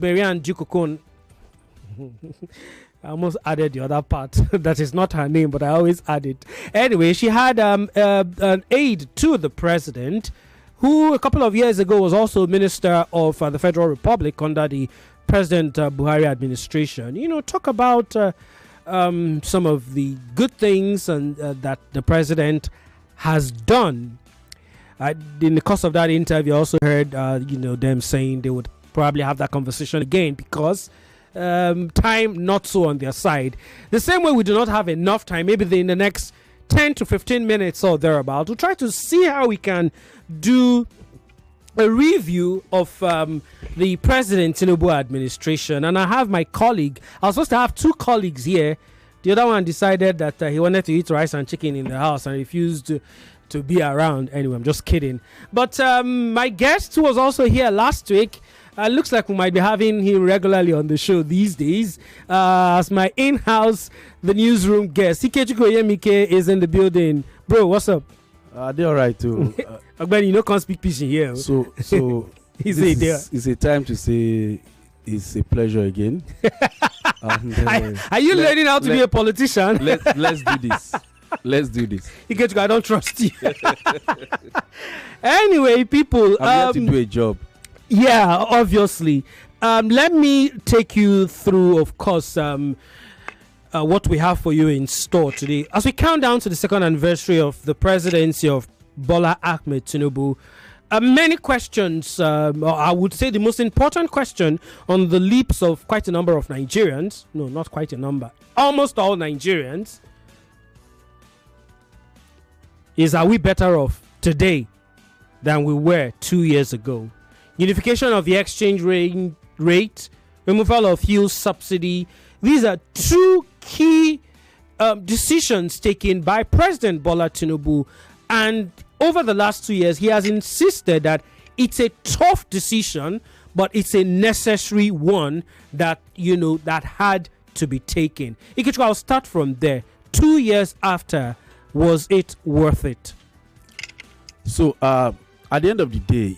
Marianne Jukokon. I almost added the other part. That is not her name, but I always add it. Anyway, she had an aide to the president, who a couple of years ago was also Minister of the Federal Republic under the President Buhari administration. Talk about some of the good things and that the president has done. In the course of that interview, I also heard them saying they would probably have that conversation again because time not so on their side. The same way we do not have enough time, maybe in the next 10 to 15 minutes or thereabout, we'll try to see how we can do a review of the President Tinubu administration. And I have my colleague. I was supposed to have two colleagues here. The other one decided that he wanted to eat rice and chicken in the house and refused to be around. Anyway, I'm just kidding. But my guest, who was also here last week, looks like we might be having him regularly on the show these days as my in-house, the newsroom guest. Ikechukwu Oyemike is in the building. Bro, what's up? They're all right too. You can't speak Pidgin here. So it's a time to say it's a pleasure again. And, are you learning how to be a politician? Let's do this. Let's do this. Ikechukwu, I don't trust you. Anyway, people, I'm here to do a job. Yeah, obviously. Let me take you through, of course, what we have for you in store today. As we count down to the second anniversary of the presidency of Bola Ahmed Tinubu, many questions, I would say the most important question on the lips of quite a number of Nigerians, no, not quite a number, almost all Nigerians, is, are we better off today than we were 2 years ago? Unification of the exchange rate, removal of fuel subsidy. These are two key decisions taken by President Bola Tinubu. And over the last 2 years, he has insisted that it's a tough decision, but it's a necessary one that, that had to be taken. Ikechukwu, I'll start from there. 2 years after, was it worth it? So, at the end of the day,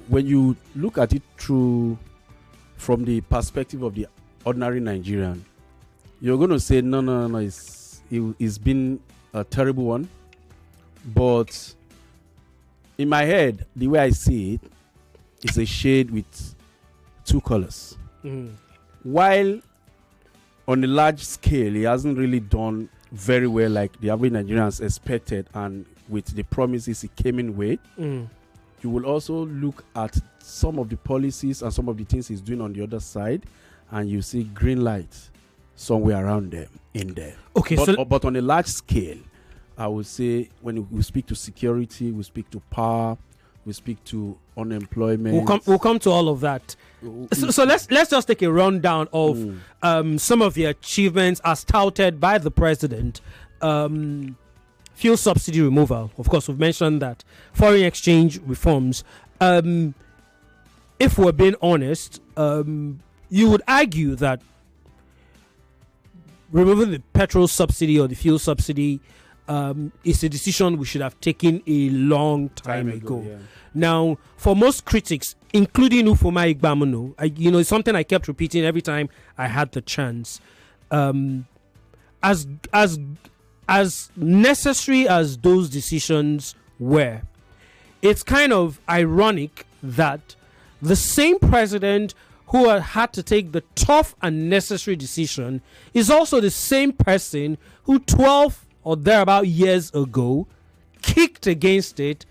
when you look at it through from the perspective of the ordinary Nigerian, you're going to say, no, it's been a terrible one. But in my head, the way I see it, it's a shade with two colors. Mm. While on a large scale, he hasn't really done very well like the average Nigerians expected, and with the promises he came in with, you will also look at some of the policies and some of the things he's doing on the other side, and you see green light somewhere around them in there. Okay, but on a large scale, I would say when we speak to security, we speak to power, we speak to unemployment. We'll come to all of that. So let's just take a rundown of some of the achievements as touted by the president. Fuel subsidy removal, of course, we've mentioned that. Foreign exchange reforms. If we're being honest, you would argue that removing the petrol subsidy or the fuel subsidy is a decision we should have taken a long time ago. Yeah. Now, for most critics, including Ufoma Igbamuno, it's something I kept repeating every time I had the chance. As necessary as those decisions were, it's kind of ironic that the same president who had to take the tough and necessary decision is also the same person who 12 or thereabout years ago kicked against it,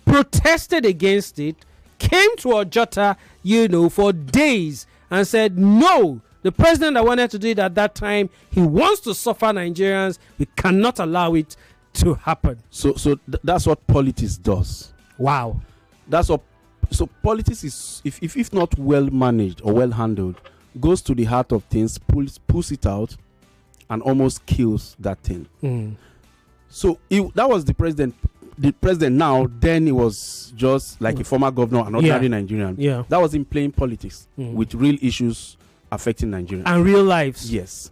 protested against it, came to Ojota, for days and said, no, the president that wanted to do it at that time, he wants to suffer Nigerians. We cannot allow it to happen. So that's what politics does. Wow. So politics is, if not well managed or well handled, goes to the heart of things, pulls it out, and almost kills that thing. So that was the president. The president now, then he was just like a former governor, an ordinary Nigerian. Yeah. That was him playing politics with real issues affecting Nigerians. And real lives. Yes.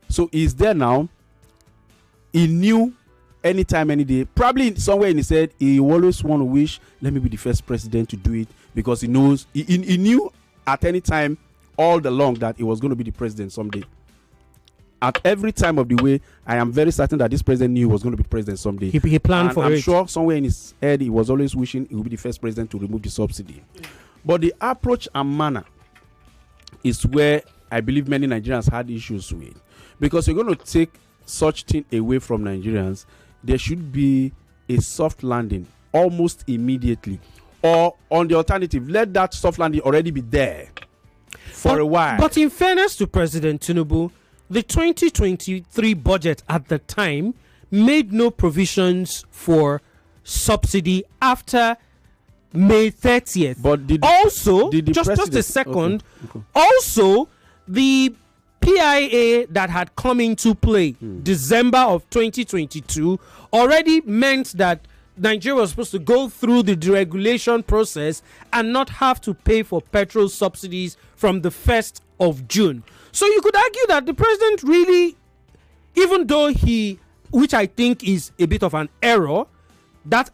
So he's there now. He knew anytime, any day, probably somewhere in his head, he always want to wish, let me be the first president to do it, because he knows, he knew at any time all along that he was going to be the president someday. At every time of the way, I am very certain that this president knew he was going to be president someday. He planned and for I'm it. sure somewhere in his head he was always wishing he would be the first president to remove the subsidy. But the approach and manner is where I believe many Nigerians had issues with. Because you're going to take such thing away from Nigerians, there should be a soft landing almost immediately. Or on the alternative, let that soft landing already be there for a while. But in fairness to President Tinubu, the 2023 budget at the time made no provisions for subsidy after May 30th. But just a second. Okay. Also, the PIA that had come into play December of 2022 already meant that Nigeria was supposed to go through the deregulation process and not have to pay for petrol subsidies from the 1st of June. So you could argue that the president really, even though which I think is a bit of an error, that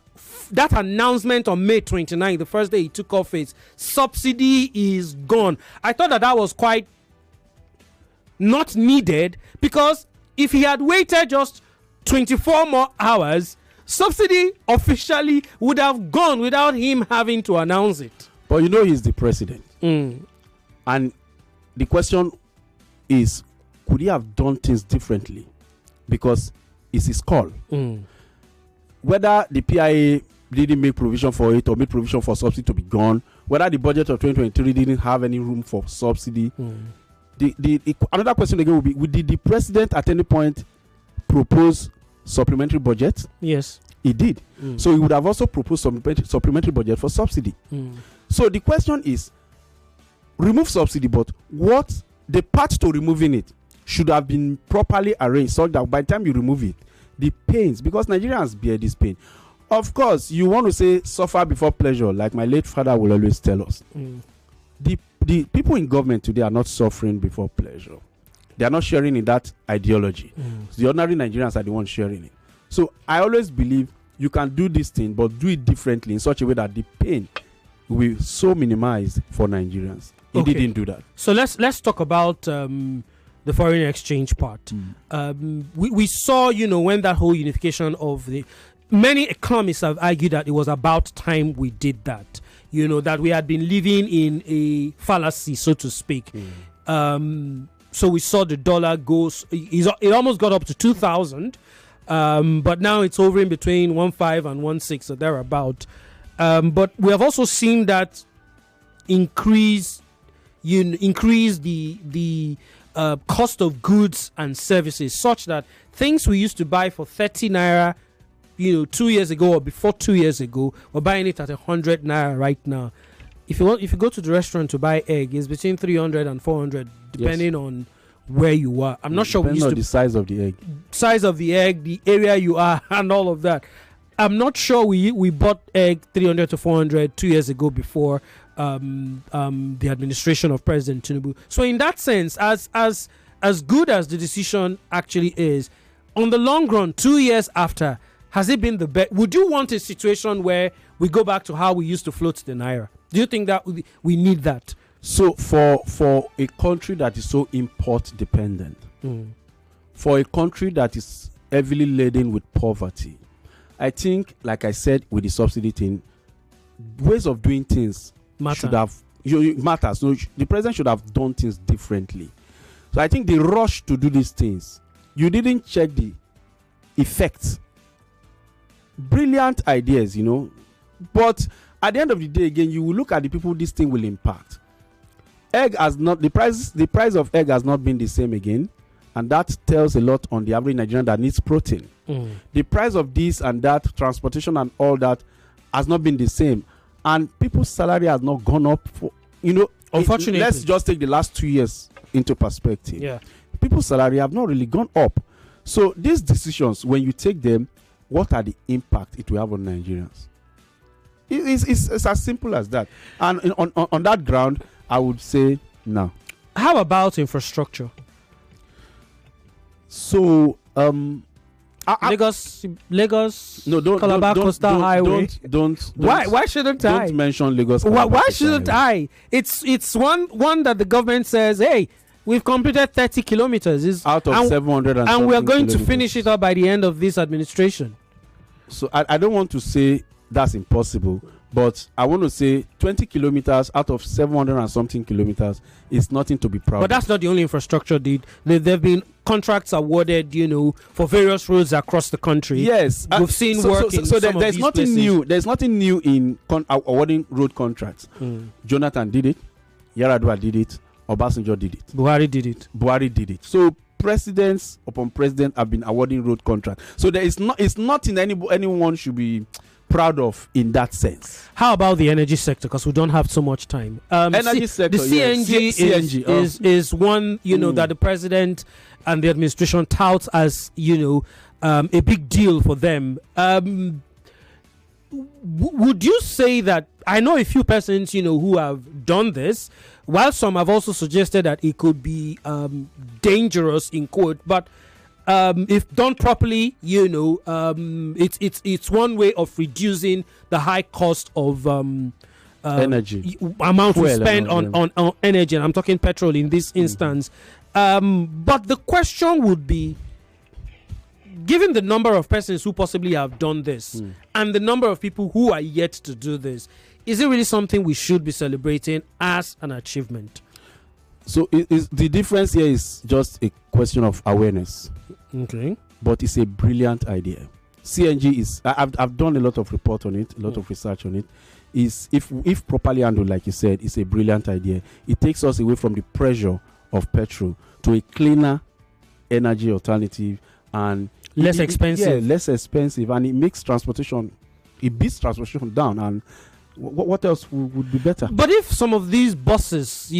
announcement on May 29th, the first day he took office, subsidy is gone. I thought that was quite not needed, because if he had waited just 24 more hours, subsidy officially would have gone without him having to announce it. But he's the president. And the question is, could he have done things differently? Because it's his call. Whether the PIA didn't make provision for it or made provision for subsidy to be gone, whether the budget of 2023 didn't have any room for subsidy. Another question again would be, did the president at any point propose supplementary budget? Yes. He did. So he would have also proposed supplementary budget for subsidy. So the question is, remove subsidy, but what the path to removing it should have been properly arranged so that by the time you remove it, the pains, because Nigerians bear this pain. Of course, you want to say suffer before pleasure, like my late father will always tell us. The people in government today are not suffering before pleasure. They are not sharing in that ideology. The ordinary Nigerians are the ones sharing it. So I always believe you can do this thing, but do it differently in such a way that the pain will be so minimized for Nigerians. He didn't do that. So let's talk about the foreign exchange part. We saw, when that whole unification of many economists have argued that it was about time we did that. That we had been living in a fallacy, so to speak. So we saw the dollar it almost got up to 2,000, but now it's hovering between 1.5 and 1.6 or thereabout. But we have also seen that increase the cost of goods and services, such that things we used to buy for 30 naira 2 years ago or before 2 years ago, we're buying it at 100 naira right now. If you go to the restaurant to buy egg, it's between 300 and 400 depending on where you are. I'm not sure we used to the size of the egg, the area you are, and all of that. I'm not sure we bought egg 300 to 400 2 years ago before the administration of President Tinubu. So in that sense, as good as the decision actually is, on the long run, 2 years after, has it been the best? Would you want a situation where we go back to how we used to float the naira? Do you think that we need that? So for a country that is so import dependent, for a country that is heavily laden with poverty, I think, like I said, with the subsidy thing, ways of doing things should have matters. So the president should have done things differently. So I think the rush to do these things, you didn't check the effects. Brilliant ideas, but at the end of the day, again, you will look at the people this thing will impact. The price of egg has not been the same again, and that tells a lot on the average Nigerian that needs protein. The price of this and that, transportation and all that, has not been the same, and people's salary has not gone up. Unfortunately, let's just take the last 2 years into perspective. Yeah, people's salary have not really gone up. So these decisions, when you take them, what are the impact it will have on Nigerians? It's as simple as that. And on that ground, I would say no. How about infrastructure? So Lagos. No, don't Calabar Coastal Highway. Don't. Why shouldn't I? Don't mention Lagos. Why shouldn't I? It's one that the government says, hey, we've completed 30 kilometers. Out of 700 and we're going to finish it up by the end of this administration. So I don't want to say that's impossible, but I want to say 20 kilometers out of 700 and something kilometers is nothing to be proud of. But that's not the only infrastructure. There have been contracts awarded, for various roads across the country. Yes, we've seen work in some of there's these nothing places. new. There's nothing new in awarding road contracts. Jonathan did it. Yar'Adua did it. Obasanjo did it. Buhari did it. So presidents upon president have been awarding road contracts. So it's nothing anyone should be proud of in that sense. How about the energy sector? Because we don't have so much time. Energy sector, the CNG is one that the president and the administration touts as a big deal for them. Would you say that? I know a few persons who have done this, while some have also suggested that it could be dangerous in quote, but if done properly, it's one way of reducing the high cost of energy amount we spend on energy, and I'm talking petrol in this instance. But the question would be, given the number of persons who possibly have done this and the number of people who are yet to do this, is it really something we should be celebrating as an achievement? So the difference here is just a question of awareness. Okay. But it's a brilliant idea. CNG is, I've done a lot of report on it, a lot of research on it. Is if properly handled, like you said, it's a brilliant idea. It takes us away from the pressure of petrol to a cleaner energy alternative and less expensive. Yeah, less expensive, and it makes transportation, it beats transportation down. And what else would be better? But if some of these buses,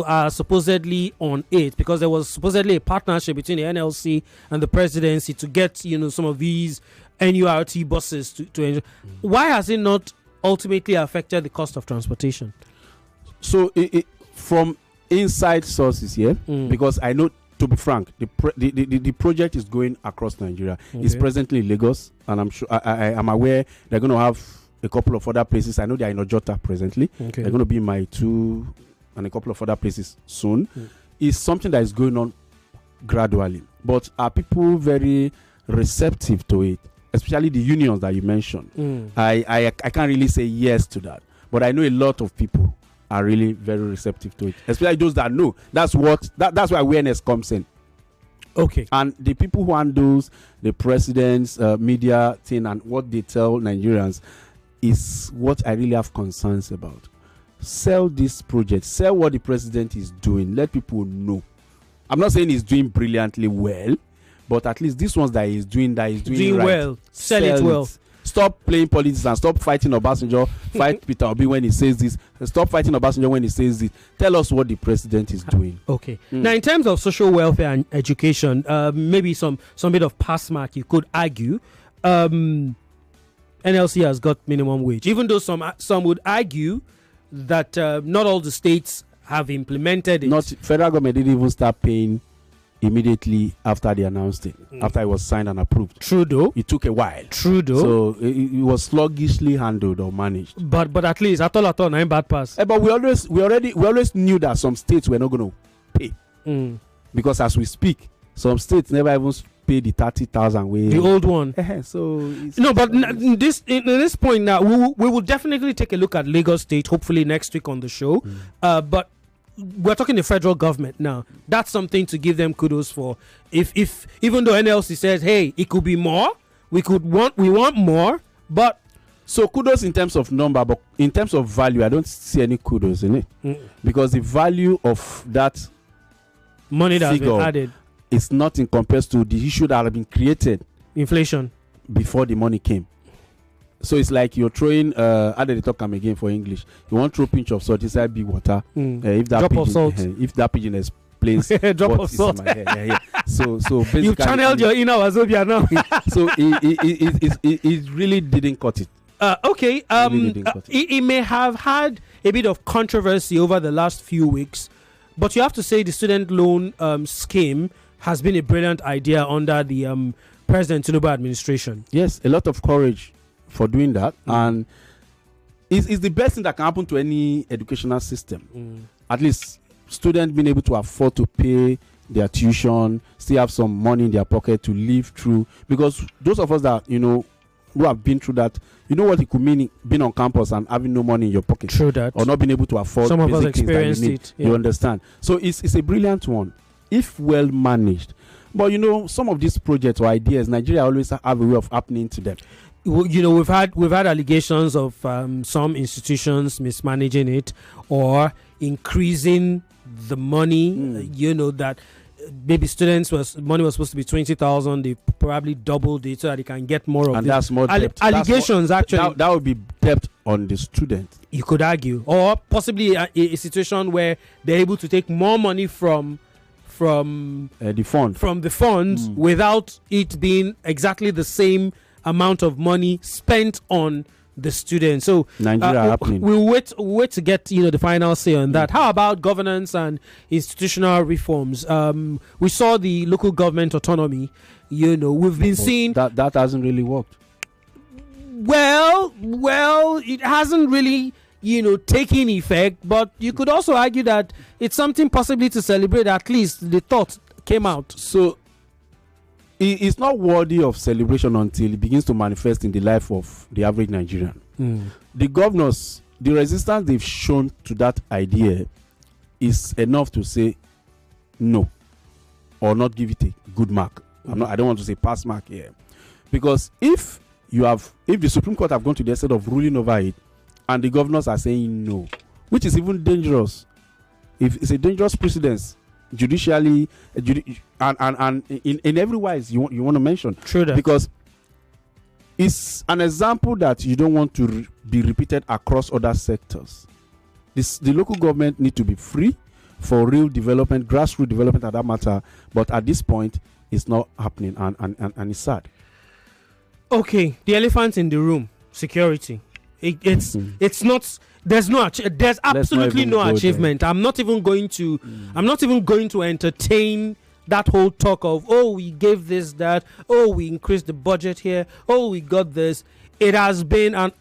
are supposedly on it, because there was supposedly a partnership between the NLC and the presidency to get, some of these NURT buses to enjoy, why has it not ultimately affected the cost of transportation? So from inside sources here, because I know, to be frank, the project is going across Nigeria. Okay. It's presently in Lagos, and I'm sure I am aware they're going to have a couple of other places. I know they're in Ojota presently. Okay. They're going to be in Mile 2 and a couple of other places soon. It's something that is going on gradually, but are people very receptive to it? Especially the unions that you mentioned. I can't really say yes to that, but I know a lot of people are really very receptive to it, especially those that know. That's where awareness comes in. Okay. And the people who handles the president's media thing and what they tell Nigerians is what I really have concerns about. Sell this project. Sell what the president is doing. Let people know. I'm not saying he's doing brilliantly well, but at least this ones that he's doing right. Well. Sell it well. Stop playing politics and stop fighting Obasanjo. Fight Peter Obi when he says this. Stop fighting Obasanjo when he says this. Tell us what the president is doing. Okay. Now, in terms of social welfare and education, maybe some bit of pass mark you could argue. NLC has got minimum wage, even though some would argue that not all the states have implemented it. Not federal government didn't even start paying immediately after they announced it, after it was signed and approved. True though. It took a while. True though. So it was sluggishly handled or managed. But at least at all, nine bad pass. But we always knew that some states were not going to pay, because as we speak, some states never even pay the 30,000 way. The old one. So but in this point now, we will definitely take a look at Lagos State. Hopefully next week on the show. But we're talking the federal government now. That's something to give them kudos for. If even though NLC says, hey, it could be more, we want more, but so kudos in terms of number, but in terms of value, I don't see any kudos in it, because the value of that money that has been added is nothing compared to the issue that had been created, inflation, before the money came. So it's like you're throwing how did they talk again for English? You want to throw a pinch of salt inside big water. If that drop pigeon, of salt. If that pigeon explains drop what of is salt. in my head. So basically, you've channeled your inner Wazobia now. So it really didn't cut it. Okay. It may have had a bit of controversy over the last few weeks, but you have to say the student loan scheme has been a brilliant idea under the President Tinubu administration. Yes, a lot of courage for doing that, and it's the best thing that can happen to any educational system. At least students being able to afford to pay their tuition, still have some money in their pocket to live through. Because those of us that who have been through that, you know what it could mean being on campus and having no money in your pocket. True that. Or not being able to afford some of us basic things that experienced you need. it. Yeah. You understand? So it's a brilliant one, if well managed. But some of these projects or ideas, Nigeria always have a way of happening to them. We've had allegations of some institutions mismanaging it or increasing the money. That maybe money was supposed to be 20,000. They probably doubled it so that they can get more of it. And that's more debt. Allegations actually. That would be debt on the student. You could argue, or possibly a situation where they're able to take more money from the fund without it being exactly the same amount of money spent on the student. So Nigeria happening. We'll wait to get the final say on that. How about governance and institutional reforms? We saw the local government autonomy. We've been seeing that hasn't really worked. Well, it hasn't really taking effect, but you could also argue that it's something possibly to celebrate. At least the thought came out. So it's not worthy of celebration until it begins to manifest in the life of the average Nigerian. The governors, the resistance they've shown to that idea is enough to say no or not give it a good mark. I don't want to say pass mark here, because if the Supreme Court have gone to the extent of ruling over it, and the governors are saying no, which is even dangerous. If it's a dangerous precedence, judicially, and in every wise you want to mention. True that. Because it's an example that you don't want to be repeated across other sectors. The local government need to be free for real development, grassroots development at that matter. But at this point, it's not happening, and it's sad. Okay, the elephant in the room: security. It's not. There's absolutely no achievement. I'm not even going to entertain that whole talk of, we gave this, that, we increased the budget here, we got this. It has been a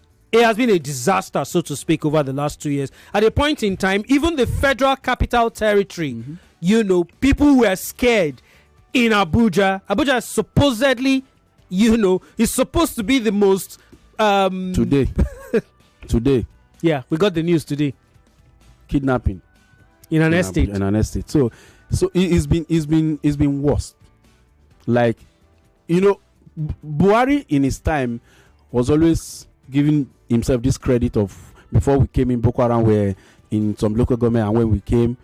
disaster, so to speak, over the last 2 years. At a point in time, even the Federal Capital Territory, people were scared in Abuja. Abuja supposedly, is supposed to be the most Today. Yeah, we got the news today. Kidnapping in an estate. In an estate. So it's been worse. Like, Buhari in his time was always giving himself this credit of, before we came in, Boko Haram were in some local government, and when we came,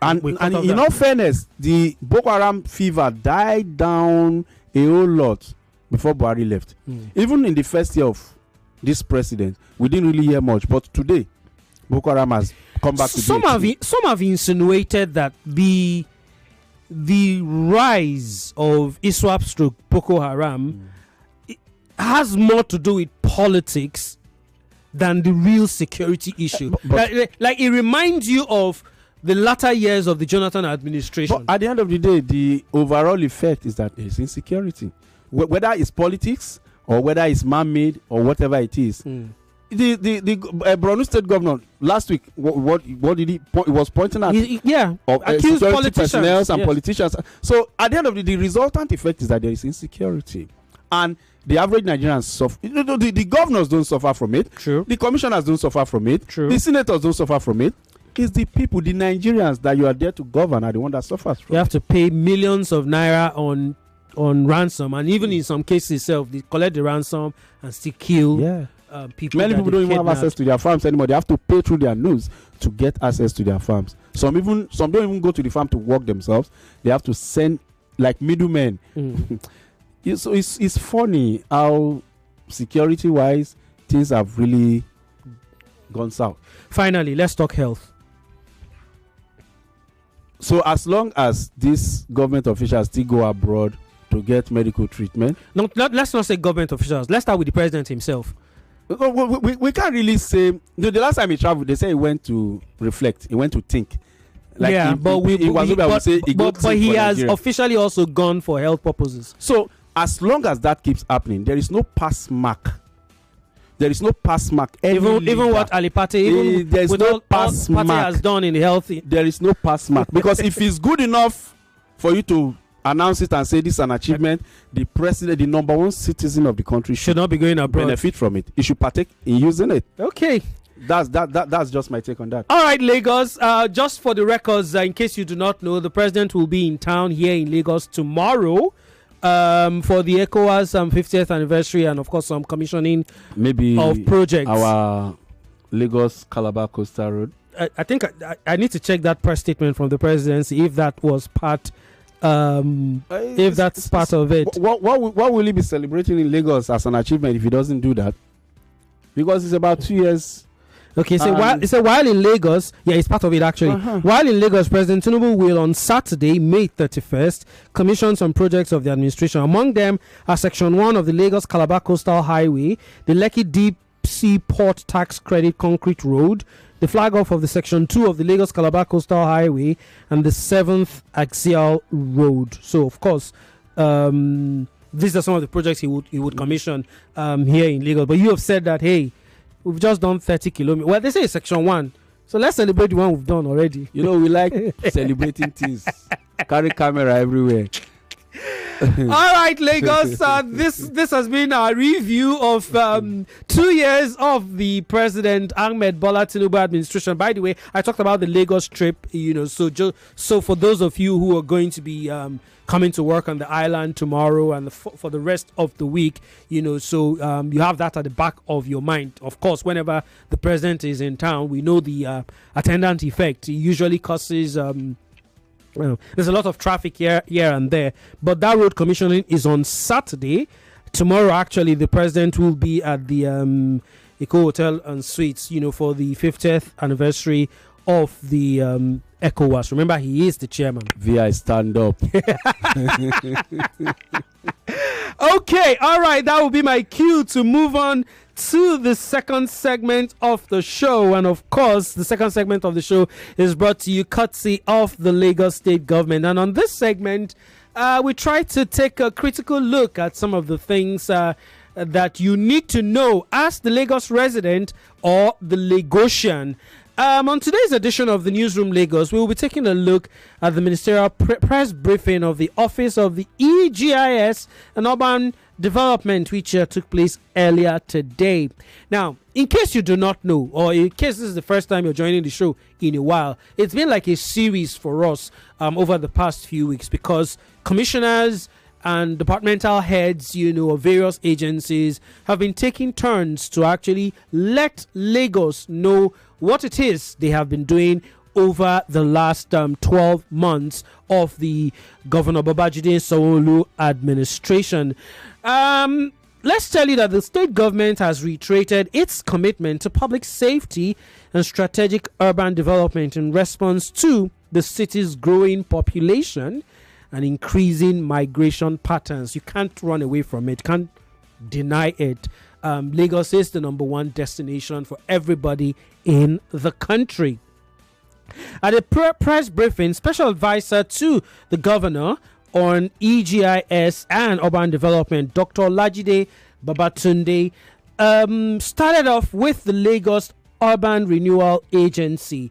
and in all fairness, the Boko Haram fever died down a whole lot before Buhari left. Even in the first year of this president, we didn't really hear much, but today Boko Haram has come back to some have insinuated that the rise of ISWAP stroke Boko Haram has more to do with politics than the real security issue. But like it reminds you of the latter years of the Jonathan administration. But at the end of the day, the overall effect is that there's insecurity, whether it's politics or whether it's man-made or whatever it is. The Borno State governor last week, what did he was pointing at? Accused politicians and politicians. So at the end of the resultant effect is that there is insecurity, and the average Nigerians suffer. The governors don't suffer from it. True. The commissioners don't suffer from it. True. The senators don't suffer from it. It's the people, the Nigerians that you are there to govern, are the one that suffers from. You have to pay millions of naira on ransom, and even in some cases they collect the ransom and still kill people. Many people don't even have access to their farms anymore. They have to pay through their nose to get access to their farms. Some don't even go to the farm to work themselves. They have to send like middlemen. So it's funny how security wise things have really gone south. Finally, let's talk health. So as long as these government officials still go abroad to get medical treatment, let's not say government officials. Let's start with the president himself. We can't really say. The last time he traveled, they say he went to reflect. He went to think. But he has officially also gone for health purposes. So as long as that keeps happening, there is no pass mark. There is no pass mark. Even what Ali Pate, even there's with no all pass Pate mark. has done in the healthy. There is no pass mark because if it's good enough for you to announce it and say this is an achievement, the president, the number one citizen of the country, should not be going abroad. Benefit from it. He should partake in using it. Okay. That's just my take on that. All right, Lagos. Just for the records, in case you do not know, the president will be in town here in Lagos tomorrow for the ECOWAS 50th anniversary and, of course, some commissioning maybe of projects. Our Lagos Calabar Coastal Road. I think I need to check that press statement from the presidency if that was part. If that's part of it. What will he be celebrating in Lagos as an achievement if he doesn't do that? Because it's about 2 years. Okay, so while in Lagos, yeah, it's part of it actually. While in Lagos, President Tinubu will on Saturday, May 31st, commission some projects of the administration. Among them are Section 1 of the Lagos Calabar Coastal Highway, the Lekki Deep Sea Port Tax Credit Concrete Road, the flag off of the Section 2 of the Lagos Calabar Coastal Highway, and the 7th Axial Road. So, of course, these are some of the projects he would commission here in Lagos. But you have said that, hey, we've just done 30 kilometers. Well, they say it's Section 1. So let's celebrate the one we've done already. You know, we like celebrating things. Carry camera everywhere. All right, Lagos. This has been our review of 2 years of the President Ahmed Bola Tinubu administration. By the way, I talked about the Lagos trip. You know, so for those of you who are going to be coming to work on the island tomorrow and for the rest of the week, you know, so you have that at the back of your mind. Of course, whenever the president is in town, we know the attendant effect. It usually causes. There's a lot of traffic here and there, but that road commissioning is on Saturday. Tomorrow, actually, the president will be at the Eco Hotel and Suites, you know, for the 50th anniversary of the ECOWAS. Remember, he is the chairman. VI, stand up. Okay, all right, that will be my cue to move on to the second segment of the show. And of course, the second segment of the show is brought to you courtesy of the Lagos State Government. And on this segment, we try to take a critical look at some of the things that you need to know as the Lagos resident or the Lagosian. On today's edition of the Newsroom Lagos, we will be taking a look at the ministerial press briefing of the Office of the EGIS and Urban Development, which took place earlier today. Now, in case you do not know, or in case this is the first time you're joining the show in a while, it's been like a series for us over the past few weeks because commissioners and departmental heads, you know, of various agencies have been taking turns to actually let Lagos know what it is they have been doing over the last 12 months of the Governor Babajide Sanwo-Olu administration. Let's tell you that the state government has reiterated its commitment to public safety and strategic urban development in response to the city's growing population and increasing migration patterns. You can't run away from it, can't deny it. Lagos is the number one destination for everybody in the country. At a press briefing, special advisor to the governor on EGIS and urban development, Dr. Olajide Babatunde, started off with the Lagos Urban Renewal Agency,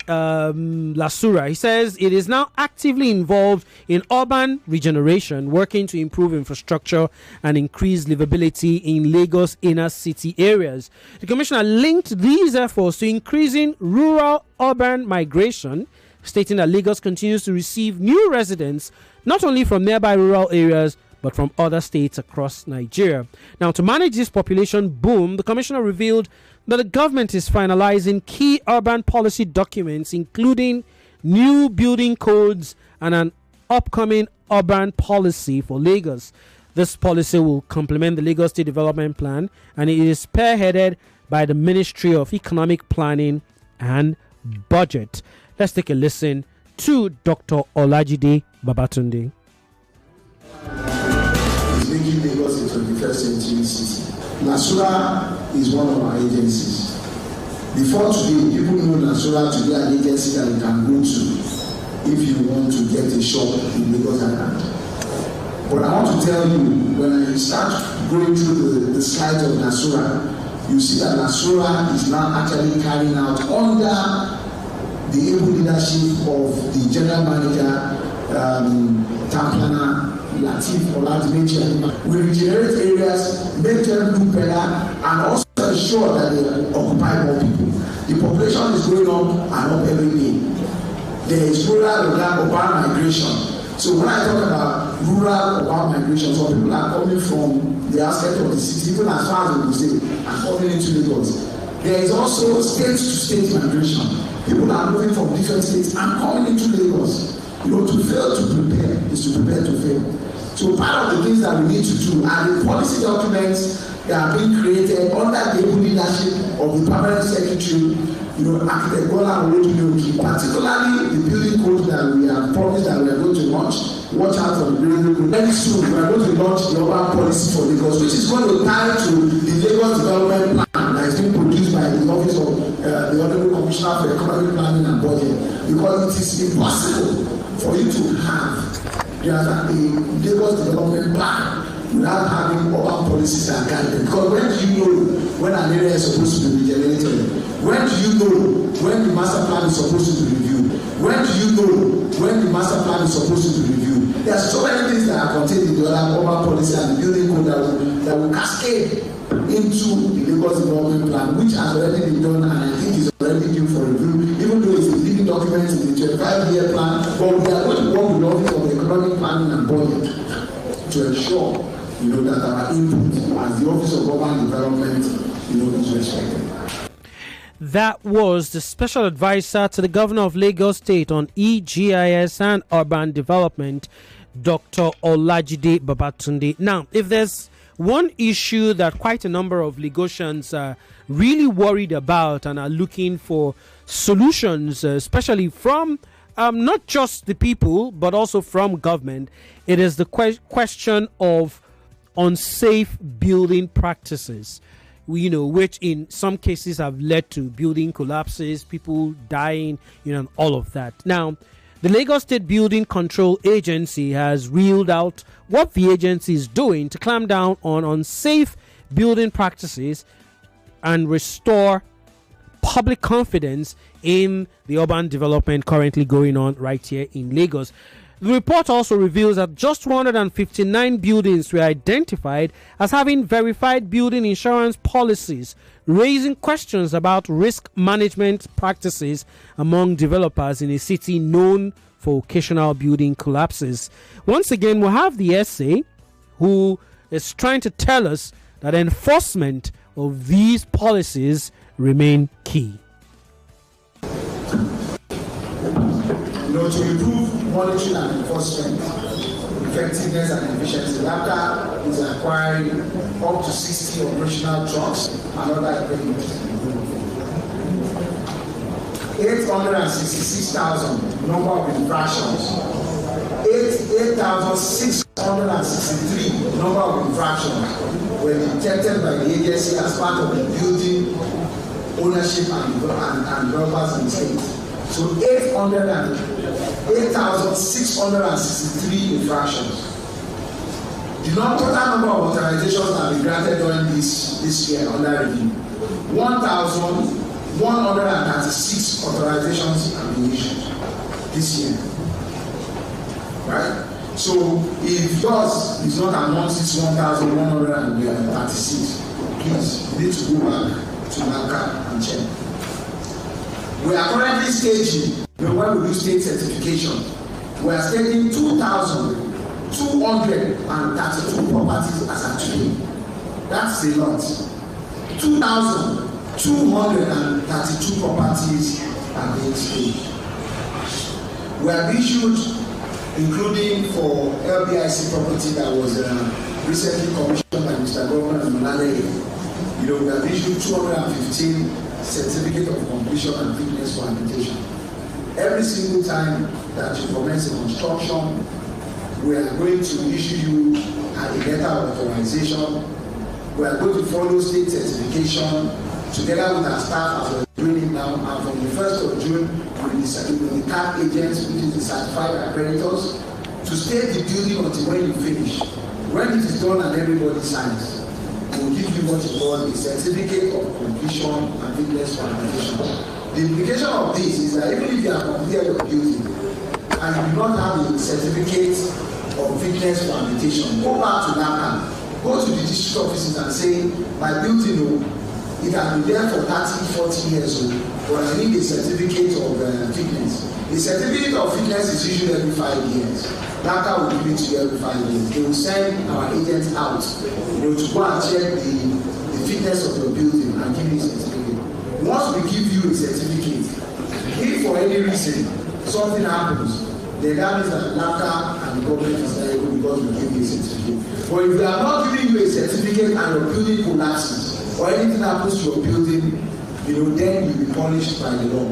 LASURA. He says it is now actively involved in urban regeneration, working to improve infrastructure and increase livability in Lagos inner city areas. The commissioner linked these efforts to increasing rural urban migration, stating that Lagos continues to receive new residents not only from nearby rural areas but from other states across Nigeria. Now, to manage this population boom, the commissioner revealed that the government is finalizing key urban policy documents, including new building codes and an upcoming urban policy for Lagos. This policy will complement the Lagos State Development Plan, and it is spearheaded by the Ministry of Economic Planning and Budget. Let's take a listen to Dr. Olajide Babatunde. Making Lagos a 21st century city. LASURA is one of our agencies. Before today, people know LASURA to be an agency that you can go to if you want to get a shop in Lagos Island. But I want to tell you, when I start going through the slides of Nasura, you see that Nasura is now actually carrying out under the able leadership of the general manager, town planner, Latif Oladimeji. We regenerate areas, make them look better, and also ensure that they occupy more people. The population is going up and up every day. There is rural urban migration. So when I talk about rural urban migration, some people are coming from the outskirts of the city, even as far as the state, and coming into Lagos. There is also state-to-state migration. People are moving from different states and coming into Lagos. You know, to fail to prepare is to prepare to fail. So part of the things that we need to do are the policy documents that are being created under the leadership of the permanent secretary, you know, Architect Bola Olojumoke, particularly the building code that we have promised that we are going to launch. Watch out for the building code. Very soon we are going to launch the urban policy for Lagos, which is going to tie to the Lagos development plan that is being produced by the office of the Honorable Commissioner for Economic Planning and Budget, because it is impossible for you to have a Lagos development plan without having urban policies that guide them. Because when do you know when an area is supposed to be regenerated? When do you know when the master plan is supposed to be reviewed? When do you know when the master plan is supposed to be reviewed? There are so many things that are contained in the other urban policy and the building code that will cascade into the Lagos development plan, which has already been done and I think is already due for review, even though it's a living document in the 25-year plan. But we are going to work with Office of Economic Planning and Budget to ensure, you know, that our input as the Office of Urban Development, you know, is respected. That was the special advisor to the governor of Lagos State on EGIS and urban development, Dr. Olajide Babatunde. Now, if there's one issue that quite a number of Lagosians are really worried about and are looking for solutions, especially from not just the people, but also from government, it is the question of unsafe building practices, you know, which in some cases have led to building collapses, people dying, you know, and all of that. Now, the Lagos State Building Control Agency has reeled out what the agency is doing to clamp down on unsafe building practices and restore public confidence in the urban development currently going on right here in Lagos. The report also reveals that just 159 buildings were identified as having verified building insurance policies, raising questions about risk management practices among developers in a city known for occasional building collapses. Once again, we'll have the essay who is trying to tell us that enforcement of these policies remain key. You know, to improve monitoring and enforcement effectiveness and efficiency, LAPDA is acquiring up to 60 operational trucks and other equipment. 866,000 number of infractions. 8,663 number of infractions were detected by the agency as part of the building ownership and developers in the state. So 8,663 infractions. The total number of authorizations that have been granted during this year under review, 1,136 authorizations have been issued this year. Right? So if yours is not amongst this 1,136, please, you need to go back to NACA and check. We are currently staging, when we do state certification, we are staging 2,232 properties as of today. That's a lot. 2,232 properties are being staged. We have issued, including for LBIC property that was recently commissioned by Mr. Governor Malale. You know, we have issued 215 certificate of completion and fitness for habitation. Every single time that you commence a construction, we are going to issue you a letter of authorization. We are going to follow state certification together with our staff as we're doing it now. And from the 1st of June, with the CAP agents, which is the certified operators, to stay the building until when you finish. When it is done and everybody signs, we'll give you what is called a certificate of completion and fitness for habitation. The implication of this is that even if you have completed your building and you do not have a certificate of fitness for habitation, go back to NAPA, go to the district offices and say, my building, it has been there for 30, 40 years old, but I need a certificate of fitness. The certificate of fitness is issued every 5 years. NAPA will give it to you every 5 years. They will send our agents out, to go and check the fitness of your building and give you a certificate. Once we give you a certificate, if for any reason something happens, then that means that NAPA and the government is liable because we give you a certificate. But if they are not giving you a certificate and your building collapses or anything happens to your building, then you'll be punished by the law.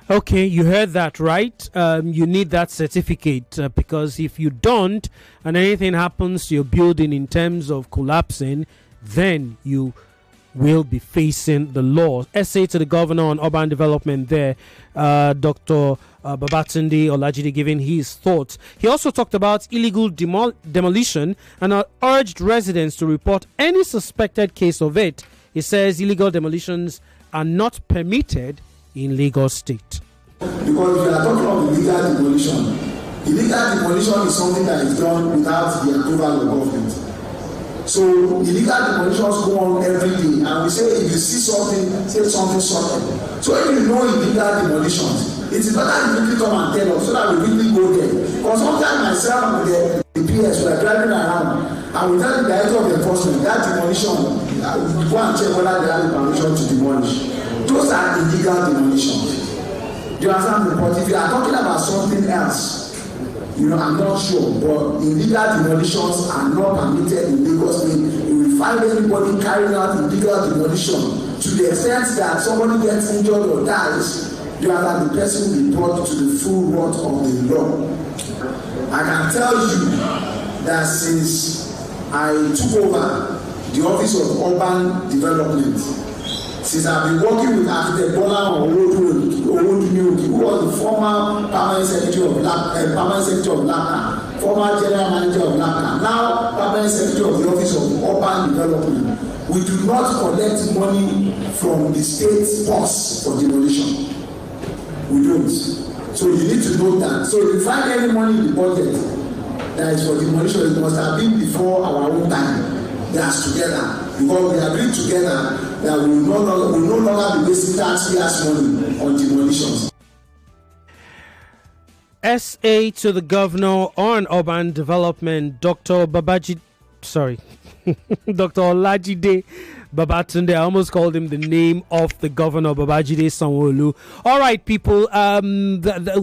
Okay, you heard that, right? You need that certificate because if you don't and anything happens to your building in terms of collapsing, then you will be facing the law. Essay to the governor on urban development there, Dr. Babatunde Olajide giving his thoughts. He also talked about illegal demolition and urged residents to report any suspected case of it. He says illegal demolitions are not permitted in Lagos State. Because if you are talking about illegal demolition is something that is done without the approval of government. So illegal demolitions go on every day, and we say if you see something, say something certain. So if you know illegal demolitions, it is better if you come and tell us so that we really go there. Because sometimes myself and the PS were driving around, and we tell the director of enforcement that demolition, we go and check whether they have the permission to demolish. Those are illegal demolitions. Do you understand the point? If you are talking about something else, I'm not sure, but illegal demolitions are not permitted in Lagos State. You will find anybody carrying out illegal demolition to the extent that somebody gets injured or dies, the person will be brought to the full wrath of the law. I can tell you that since I took over the office of urban development, since I've been working with Architect Bola Owodunioke, who was the former permanent secretary of LAPA, former general manager of LAPA, now permanent secretary of the office of urban development, we do not collect money from the state purse for demolition. We don't. So you need to know that. So if you find any money in the budget that is for demolition, it must have been before our own time. That's together, because we agreed together that we will no longer be wasting taxpayers' money on demolitions. SA to the governor on urban development, Dr. Olajide Babatunde. I almost called him the name of the governor, Babajide Sanwo-Olu. All right, people,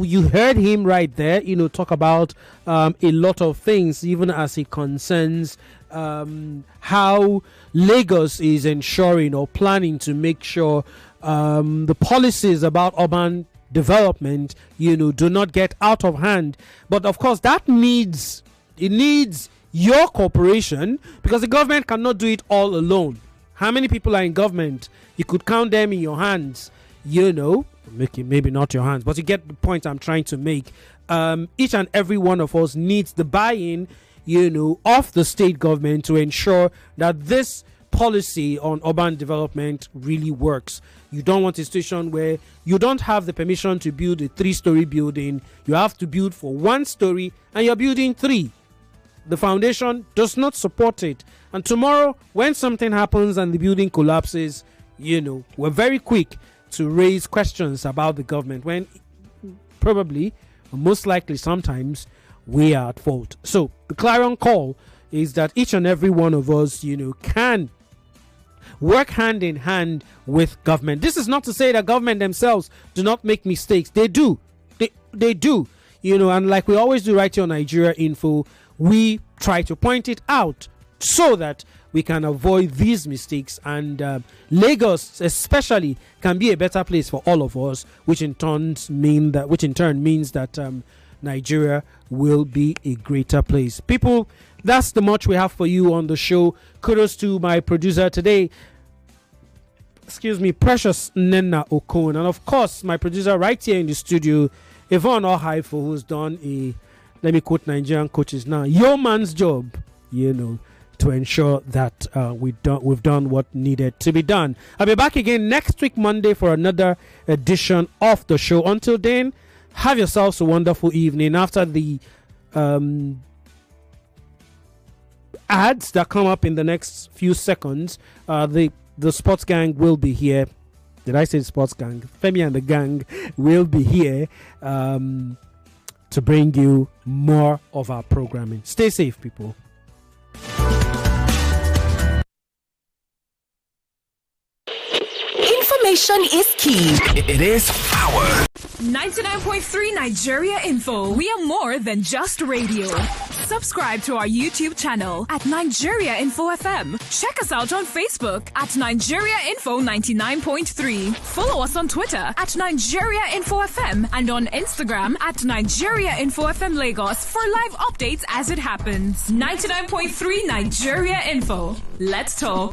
you heard him right there, talk about a lot of things, even as it concerns how Lagos is ensuring or planning to make sure the policies about urban development, do not get out of hand. But of course, it needs your cooperation, because the government cannot do it all alone. How many people are in government? You could count them in your hands, maybe not your hands, but you get the point I'm trying to make. Each and every one of us needs the buy-in, of the state government to ensure that this policy on urban development really works. You don't want a situation where you don't have the permission to build a 3-story building. You have to build for 1 story and you're building 3. The foundation does not support it. And tomorrow, when something happens and the building collapses, we're very quick to raise questions about the government, when probably, most likely sometimes, we are at fault. So the clarion call is that each and every one of us, can work hand in hand with government. This is not to say that government themselves do not make mistakes. They do. They do. And like we always do right here on Nigeria Info, we try to point it out so that we can avoid these mistakes, and Lagos especially can be a better place for all of us, which in turn means that Nigeria will be a greater place. People, that's the much we have for you on the show. Kudos to my producer today, Precious Nena Okon, and of course my producer right here in the studio, Yvonne Ohaifo, who's done a let me quote Nigerian coaches now, your man's job, to ensure that we've done what needed to be done. I'll be back again next week, Monday, for another edition of the show. Until then, have yourselves a wonderful evening. After the ads that come up in the next few seconds, the sports gang will be here. Did I say sports gang? Femi and the gang will be here to bring you more of our programming. Stay safe, people. Information is key. It is power. 99.3 Nigeria Info. We are more than just radio. Subscribe to our YouTube channel at Nigeria Info FM. Check us out on Facebook at Nigeria Info 99.3. Follow us on Twitter at Nigeria Info FM and on Instagram at Nigeria Info FM Lagos for live updates as it happens. 99.3 Nigeria Info. Let's talk.